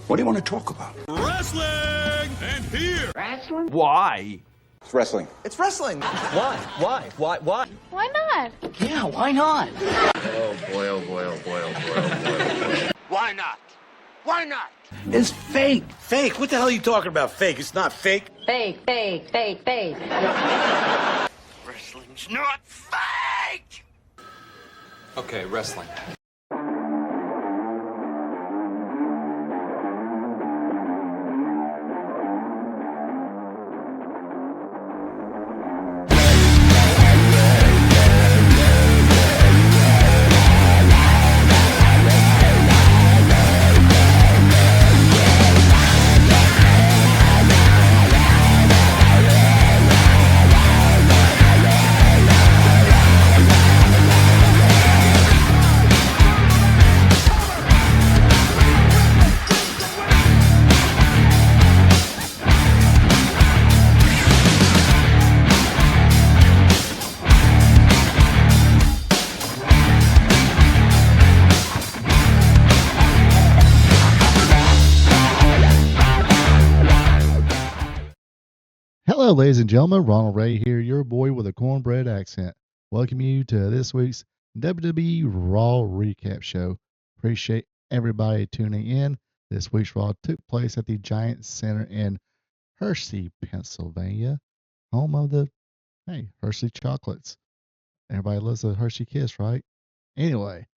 What do you want to talk about? Wrestling! And here! Wrestling? Why? It's wrestling. It's wrestling. Why? Why? Why not? Yeah, why not? Oh boy, oh boy, oh boy, oh boy, oh boy, oh boy. Why not? Why not? It's fake. Fake? What the hell are you talking about? Fake? It's not fake. Fake. Wrestling's not fake! Okay, wrestling. Hello, ladies and gentlemen. Ronald Ray here, your boy with a cornbread accent. Welcome you to this week's WWE Raw recap show. Appreciate everybody tuning in. This week's Raw took place at the Giant Center in Hershey, Pennsylvania, home of the Hershey chocolates. Everybody loves a Hershey Kiss, right? Anyway,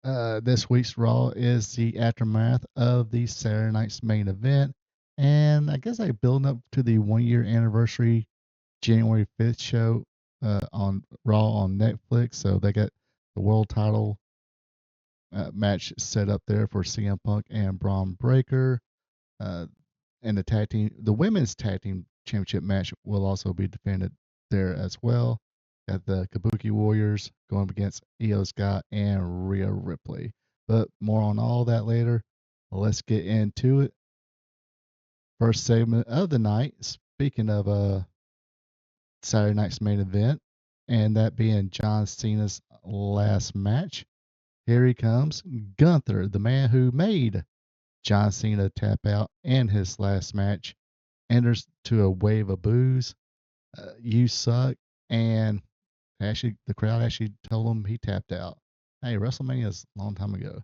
this week's Raw is the aftermath of the Saturday night's main event. And I guess they're building up to the 1 year anniversary January 5th show on Raw on Netflix. So they got the world title match set up there for CM Punk and Braun Breaker. And the women's tag team championship match will also be defended there as well. Got the Kabuki Warriors going up against Io Sky and Rhea Ripley. But more on all that later. Let's get into it. First segment of the night, speaking of Saturday night's main event, and that being John Cena's last match. Here he comes, Gunther, the man who made John Cena tap out in his last match, enters to a wave of boos. You suck, and actually the crowd actually told him he tapped out. Hey, WrestleMania is a long time ago.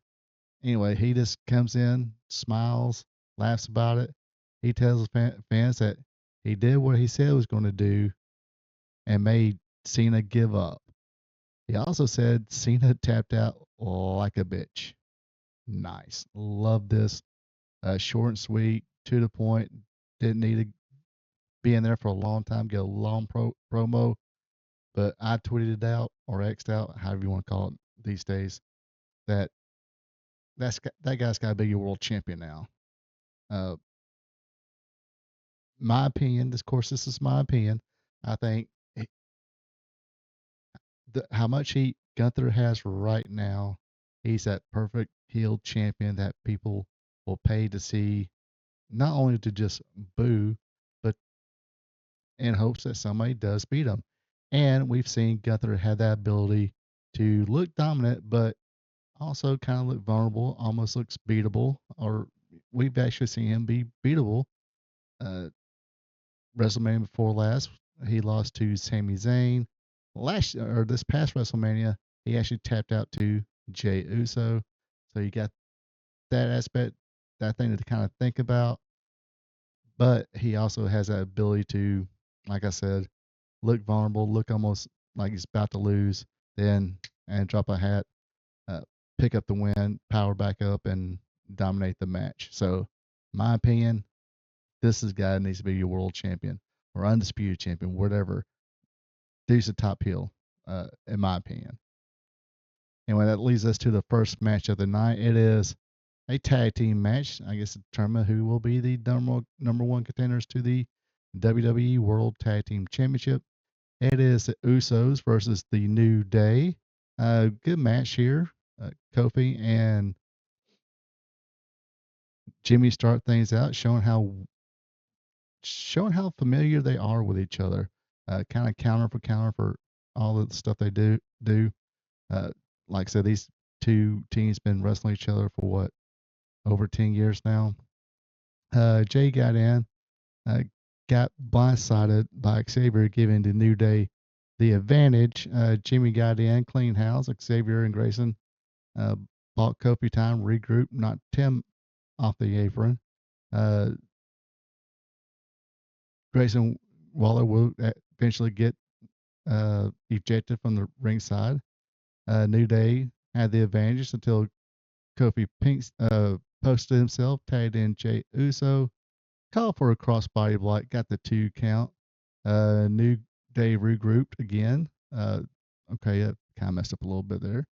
Anyway, he just comes in, smiles, laughs about it. He tells fans that he did what he said he was going to do and made Cena give up. He also said Cena tapped out like a bitch. Nice. Love this. Short and sweet, to the point. Didn't need to be in there for a long time, get a long promo. But I tweeted it out or X'd out, however you want to call it these days, that guy's got to be your world champion now. My opinion, this is my opinion. I think how much heat Gunther has right now, he's that perfect heel champion that people will pay to see, not only to just boo, but in hopes that somebody does beat him. And we've seen Gunther have that ability to look dominant, but also kind of look vulnerable, almost looks beatable, or we've actually seen him be beatable. WrestleMania before last, he lost to Sami Zayn. This past WrestleMania, he actually tapped out to Jey Uso. So you got that aspect, that thing to kind of think about. But he also has that ability to, like I said, look vulnerable, look almost like he's about to lose, and drop a hat, pick up the win, power back up, and dominate the match. So, my opinion, this guy needs to be your world champion or undisputed champion, whatever. Dude's the top heel, in my opinion. Anyway, that leads us to the first match of the night. It is a tag team match. I guess to determine who will be the number one contenders to the WWE World Tag Team Championship. It is the Usos versus the New Day. Good match here. Kofi and Jimmy start things out, showing how familiar they are with each other. Kind of counter for all the stuff they do. Like I said, these two teams been wrestling each other for over 10 years now. Jay got in, uh, got blindsided by Xavier, giving the New Day the advantage. Jimmy got in, clean house. Xavier and Grayson uh, bought Kofi time, regroup, knocked Tim off the apron. Uh, Grayson Waller will eventually get ejected from the ringside. New Day had the advantage until Kofi Pinks posted himself, tagged in Jay Uso, called for a crossbody block, got the 2 count. New Day regrouped again. Okay, that kind of messed up a little bit there.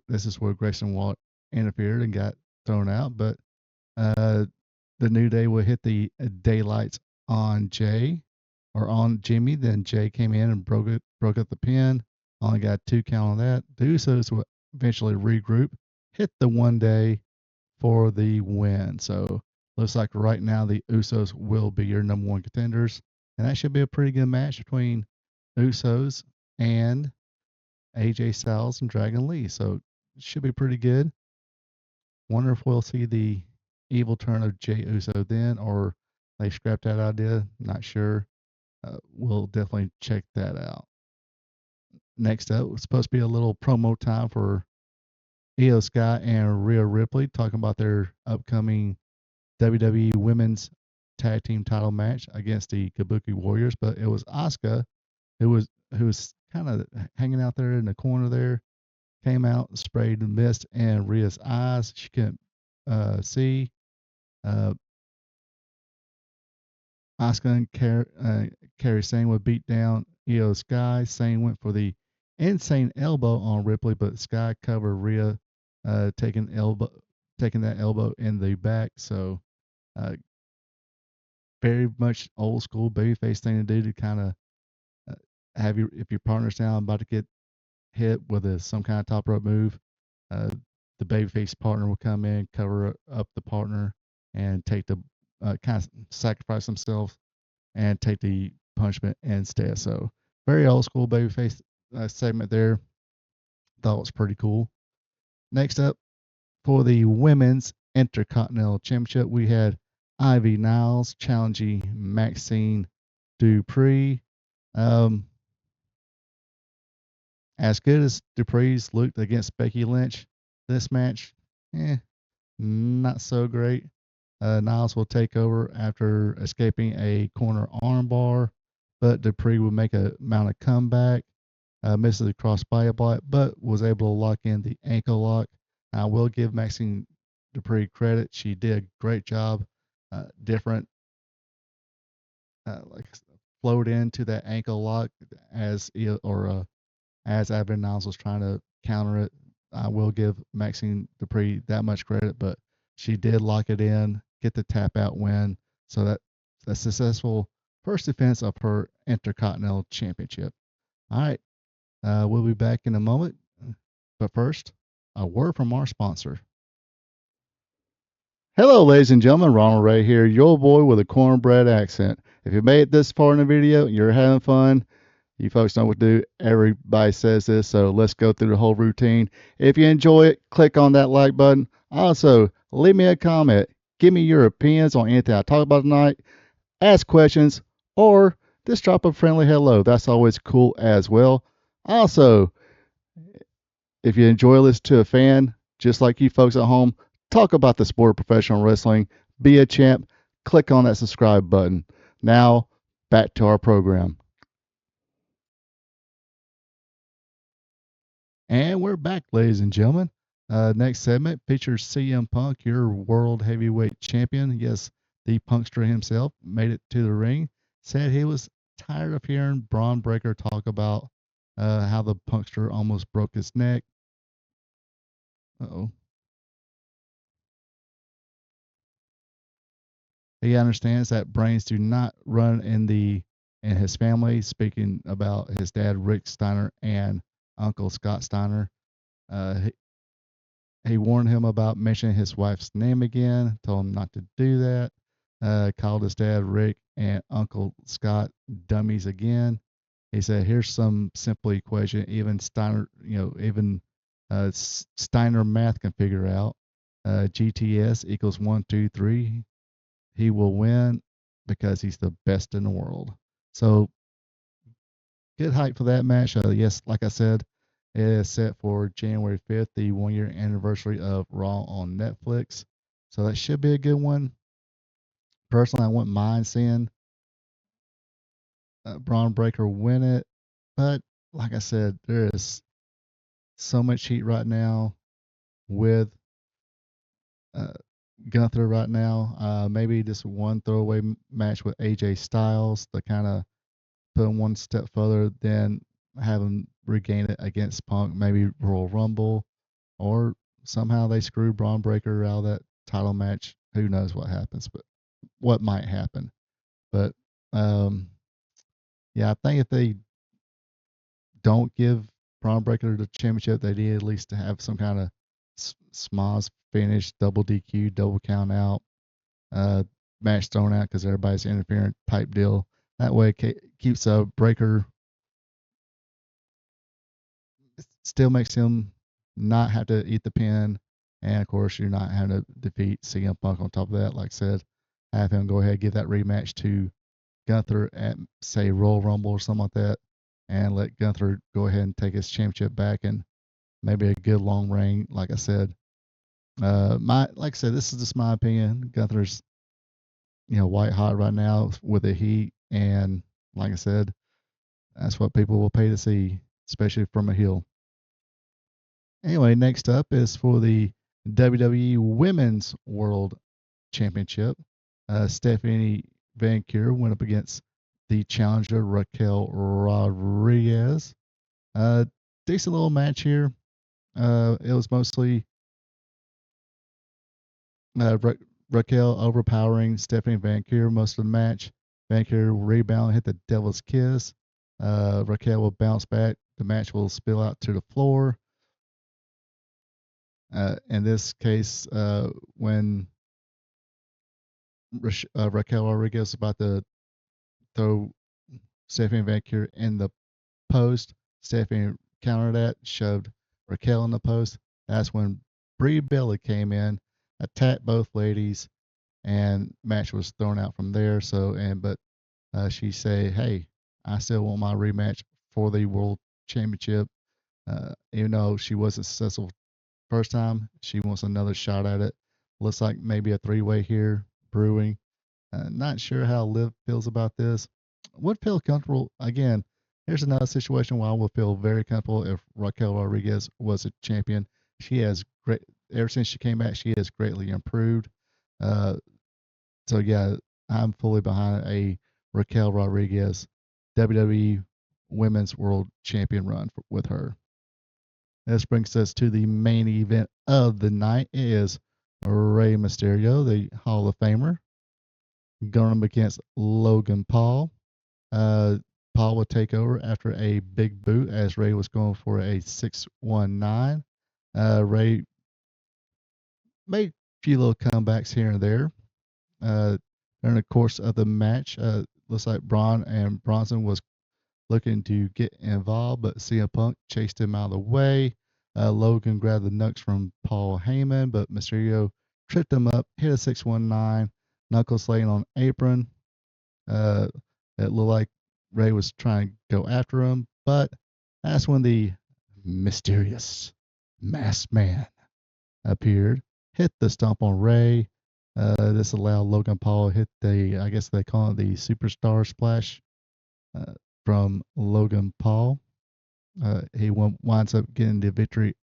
This is where Grayson Waller interfered and got thrown out, but uh, the New Day will hit the daylights on Jay or on Jimmy. Then Jay came in and broke up the pin. Only got 2 count on that. The Usos will eventually regroup, hit the 1 day for the win. So looks like right now the Usos will be your number 1 contenders, and that should be a pretty good match between Usos and AJ Styles and Dragon Lee. So it should be pretty good. Wonder if we'll see the evil turn of Jay Uso then, or they scrapped that idea. Not sure. We'll definitely check that out. Next up, it's supposed to be a little promo time for Io Sky and Rhea Ripley, talking about their upcoming WWE Women's Tag Team Title match against the Kabuki Warriors. But it was Asuka who was kind of hanging out there in the corner there. Came out, sprayed mist in Rhea's eyes. She couldn't see. Uh, Asuka and Kairi Sane would beat down Io Sky. Sane went for the insane elbow on Ripley, but Sky covered Rhea, taking that elbow in the back. So uh, very much old school babyface thing to do to kind of if your partner's down about to get hit with some kind of top rope move, the babyface partner will come in, cover up the partner, and take the kind of sacrifice themselves and take the punishment instead. So very old school babyface segment there. Thought it was pretty cool. Next up for the women's Intercontinental Championship, we had Ivy Niles challenging Maxine Dupree. As good as Dupree's looked against Becky Lynch, this match, not so great. Niles will take over after escaping a corner armbar, but Dupree will mount a comeback, misses the crossbody block, but was able to lock in the ankle lock. I will give Maxine Dupree credit; she did a great job. Different, like flowed into that ankle lock as Evan Niles was trying to counter it. I will give Maxine Dupree that much credit, but she did lock it in, get the tap out win. So that's a successful first defense of her Intercontinental Championship. All right. We'll be back in a moment. But first, a word from our sponsor. Hello, ladies and gentlemen. Ronald Ray here, your boy with a cornbread accent. If you made it this far in the video, you're having fun. You folks know what to do. Everybody says this, so let's go through the whole routine. If you enjoy it, click on that like button. Also, leave me a comment. Give me your opinions on anything I talk about tonight. Ask questions, or just drop a friendly hello. That's always cool as well. Also, if you enjoy listening to a fan, just like you folks at home, talk about the sport of professional wrestling, be a champ, click on that subscribe button. Now, back to our program. And we're back, ladies and gentlemen. Next segment features CM Punk, your world heavyweight champion. Yes, the Punkster himself made it to the ring. Said he was tired of hearing Braun Breaker talk about how the Punkster almost broke his neck. Uh-oh. He understands that brains do not run in his family. Speaking about his dad, Rick Steiner, and Uncle Scott Steiner. He warned him about mentioning his wife's name again, told him not to do that, called his dad Rick and Uncle Scott dummies again. He said, here's some simple equation even Steiner, Steiner math can figure out. GTS equals 1, 2, 3. he will win because he's the best in the world. So good hype for that match. Yes, like I said, it is set for January 5th, the 1 year anniversary of Raw on Netflix. So that should be a good one. Personally, I wouldn't mind seeing Braun Breaker win it. But like I said, there is so much heat right now with uh, Gunther right now. Maybe just one throwaway match with AJ Styles to kind of put him one step further, then have him regain it against Punk, maybe Royal Rumble, or somehow they screw Braun Breaker out of that title match. Who knows what happens, but what might happen. But um, yeah, I think if they don't give Braun Breaker the championship, they need at least to have some kind of smoz finish, double DQ, double count out, uh, match thrown out because everybody's interfering type deal. That way, it keeps Breaker, still makes him not have to eat the pin, and of course, you're not having to defeat CM Punk on top of that. Like I said, have him go ahead give that rematch to Gunther at say Royal Rumble or something like that, and let Gunther go ahead and take his championship back and maybe a good long reign. Like I said, like I said, this is just my opinion. Gunther's white hot right now with the heat, and like I said, that's what people will pay to see, especially from a heel. Anyway, next up is for the WWE Women's World Championship. Stephanie Van Kier went up against the challenger Raquel Rodriguez. Decent little match here. It was mostly Raquel overpowering Stephanie Van Kier most of the match. Van Kier will rebound, hit the devil's kiss. Raquel will bounce back. The match will spill out to the floor. In this case, when Raquel Rodriguez was about to throw Stephanie Van Kier in the post, Stephanie countered that, shoved Raquel in the post. That's when Brie Bella came in, attacked both ladies, and match was thrown out from there. But she said, "Hey, I still want my rematch for the world championship. Even though she wasn't successful first time, she wants another shot at it. Looks like maybe a three-way here brewing. Not sure how Liv feels about this. Would feel comfortable again. Here's another situation where I would feel very comfortable if Raquel Rodriguez was a champion. She has great ever since she came back. She has greatly improved. Uh, so yeah, I'm fully behind a Raquel Rodriguez WWE Women's World Champion run with her. This brings us to the main event of the night. It is Rey Mysterio, the Hall of Famer, going up against Logan Paul. Paul would take over after a big boot as Rey was going for a 619. Rey made a few little comebacks here and there. During the course of the match, looks like Braun and Bronson was looking to get involved, but CM Punk chased him out of the way. Logan grabbed the nuts from Paul Heyman, but Mysterio tripped him up, hit a 619, knuckles laying on apron. It looked like Ray was trying to go after him, but that's when the mysterious masked man appeared, hit the stomp on Ray. This allowed Logan Paul to hit I guess they call it the superstar splash from Logan Paul. He winds up getting the victory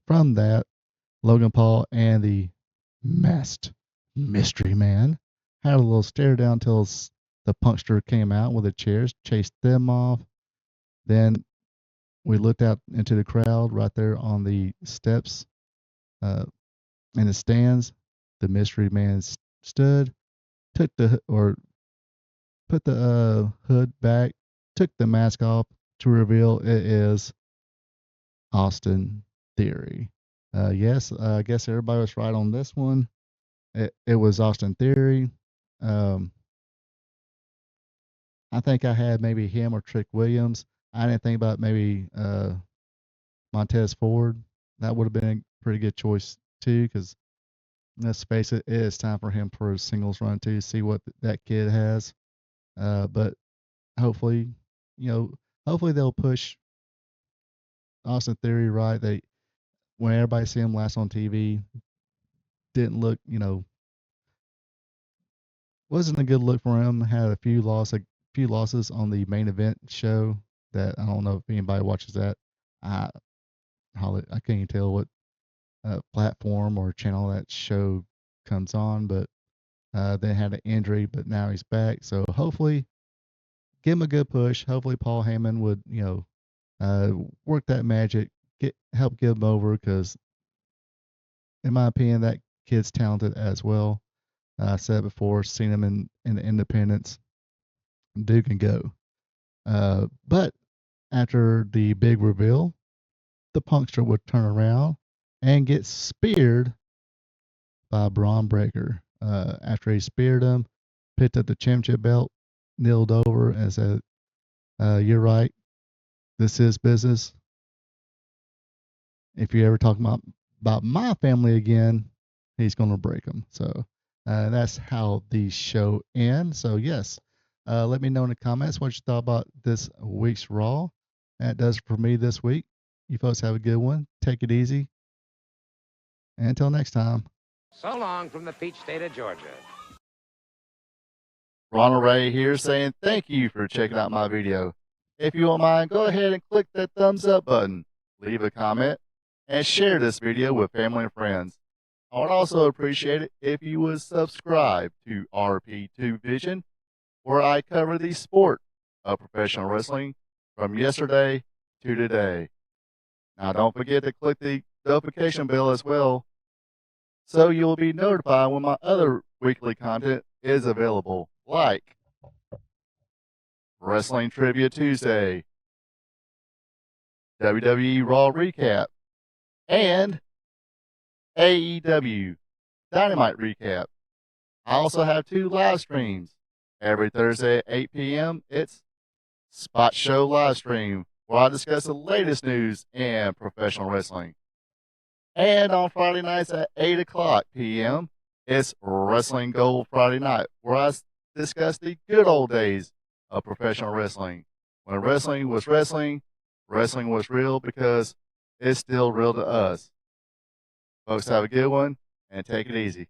from that. Logan Paul and the masked mystery man had a little stare down until the punkster came out with the chairs, chased them off. Then we looked out into the crowd right there on the steps uh, in the stands. The mystery man stood, took put the hood back, took the mask off to reveal it is Austin Theory. Yes, I guess everybody was right on this one. It was Austin Theory. Um, I think I had maybe him or Trick Williams. I didn't think about maybe Montez Ford. That would have been a pretty good choice too, because let's face it, it is time for him for a singles run too. See what that kid has. But hopefully, you know, hopefully they'll push Austin Theory right. They when everybody see him last on TV, didn't look, wasn't a good look for him. Had a few losses on the main event show that I don't know if anybody watches that. I I can't even tell what platform or channel that show comes on, but then had an injury, but now he's back. So hopefully, give him a good push. Hopefully, Paul Heyman would, work that magic, help get him over because, in my opinion, that kid's talented as well. I said it before, seen him in the independents. Dude can go. But after the big reveal, the Punkster would turn around and get speared by Braun Breaker. After he speared him, picked up the championship belt, kneeled over, and said, "You're right. This is business. If you ever talk about my family again, he's going to break them." So that's how the show ends. So yes, let me know in the comments what you thought about this week's Raw. That does it for me this week. You folks have a good one. Take it easy. And until next time. So long from the peach state of Georgia. Ronald Ray here saying thank you for checking out my video. If you don't mind, go ahead and click that thumbs up button, leave a comment, and share this video with family and friends. I would also appreciate it if you would subscribe to RP2 Vision, where I cover the sport of professional wrestling from yesterday to today. Now don't forget to click the notification bell as well, so you'll be notified when my other weekly content is available, like Wrestling Trivia Tuesday, WWE Raw Recap, and AEW Dynamite Recap. I also have 2 live streams. Every Thursday at 8 p.m., it's Spot Show Live Stream, where I discuss the latest news in professional wrestling. And on Friday nights at 8 o'clock p.m., it's Wrestling Gold Friday Night, where I discuss the good old days of professional wrestling. When wrestling was wrestling, wrestling was real because it's still real to us. Folks, have a good one and take it easy.